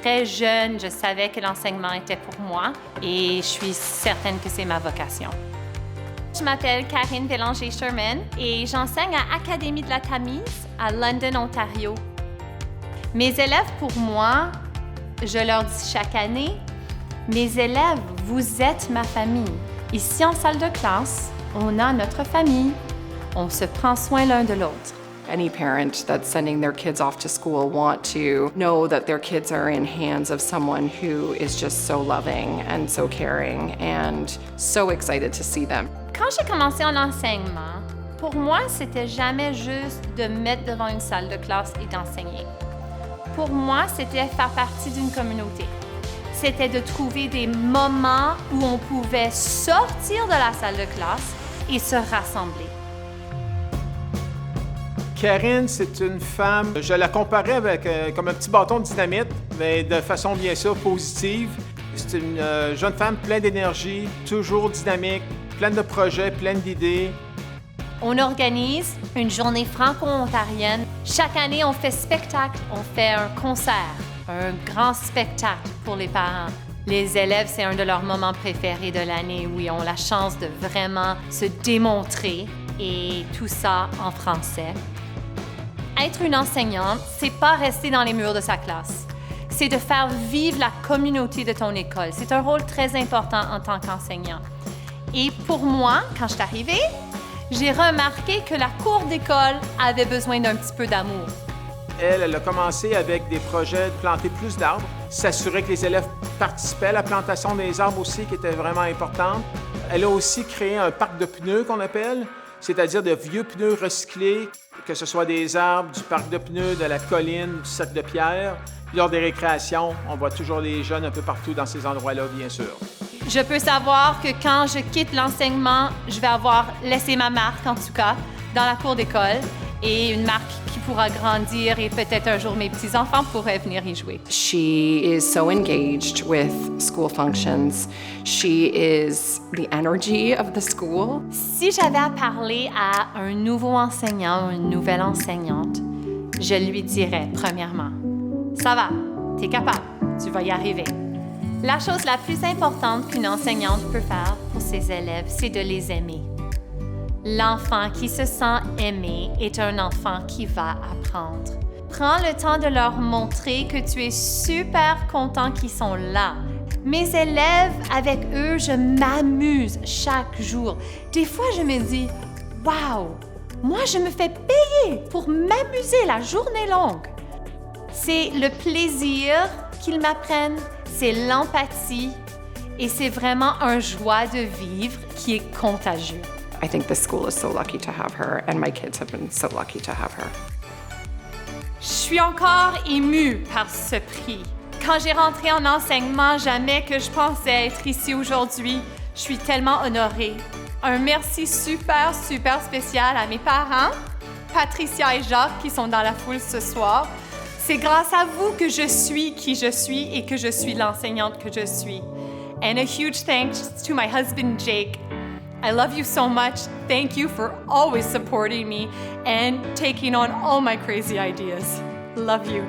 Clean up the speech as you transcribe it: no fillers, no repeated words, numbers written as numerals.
très jeune, je savais que l'enseignement était pour moi et je suis certaine que c'est ma vocation. Je m'appelle Karine Bélanger-Sherman et j'enseigne à Académie de la Tamise à London, Ontario. Mes élèves, pour moi, je leur dis chaque année, mes élèves, vous êtes ma famille. Ici, en salle de classe, on a notre famille. On se prend soin l'un de l'autre. Any parent that's sending their kids off to school want to know that their kids are in hands of someone who is just so loving and so caring and so excited to see them. Quand j'ai commencé en enseignement, pour moi, c'était jamais juste de me mettre devant une salle de classe et d'enseigner. Pour moi, c'était faire partie d'une communauté. C'était de trouver des moments où on pouvait sortir de la salle de classe et se rassembler. Karine, c'est une femme, je la comparais avec comme un petit bâton de dynamite, mais de façon bien sûr positive. C'est une jeune femme pleine d'énergie, toujours dynamique, pleine de projets, pleine d'idées. On organise une journée franco-ontarienne. Chaque année, on fait spectacle, on fait un concert, un grand spectacle pour les parents. Les élèves, c'est un de leurs moments préférés de l'année où ils ont la chance de vraiment se démontrer et tout ça en français. Être une enseignante, c'est pas rester dans les murs de sa classe. C'est de faire vivre la communauté de ton école. C'est un rôle très important en tant qu'enseignant. Et pour moi, quand je suis arrivée, j'ai remarqué que la cour d'école avait besoin d'un petit peu d'amour. Elle a commencé avec des projets de planter plus d'arbres, s'assurer que les élèves participaient à la plantation des arbres aussi, qui était vraiment importante. Elle a aussi créé un parc de pneus qu'on appelle, c'est-à-dire de vieux pneus recyclés, que ce soit des arbres, du parc de pneus, de la colline, du sac de pierre. Lors des récréations, on voit toujours les jeunes un peu partout dans ces endroits-là, bien sûr. Je peux savoir que quand je quitte l'enseignement, je vais avoir laissé ma marque, en tout cas, dans la cour d'école, et une marque qui pourra grandir et peut-être un jour mes petits-enfants pourraient venir y jouer. She is so engaged with school functions. She is the energy of the school. Si j'avais à parler à un nouveau enseignant ou une nouvelle enseignante, je lui dirais, premièrement, ça va, t'es capable, tu vas y arriver. La chose la plus importante qu'une enseignante peut faire pour ses élèves, c'est de les aimer. L'enfant qui se sent aimé est un enfant qui va apprendre. Prends le temps de leur montrer que tu es super content qu'ils sont là. Mes élèves, avec eux, je m'amuse chaque jour. Des fois, je me dis, « Wow, moi, je me fais payer pour m'amuser la journée longue. » C'est le plaisir qu'ils m'apprennent, c'est l'empathie et c'est vraiment un joie de vivre qui est contagieux. I think the school is so lucky to have her, and my kids have been so lucky to have her. Je suis encore émue par ce prix. Quand j'ai rentré en enseignement, jamais que je pensais être ici aujourd'hui. Je suis tellement honorée. Un merci super spécial à mes parents, Patricia et Jacques, qui sont dans la foule ce soir. C'est grâce à vous que je suis qui je suis et que je suis l'enseignante que je suis. And a huge thanks to my husband, Jake. I love you so much. Thank you for always supporting me and taking on all my crazy ideas. Love you.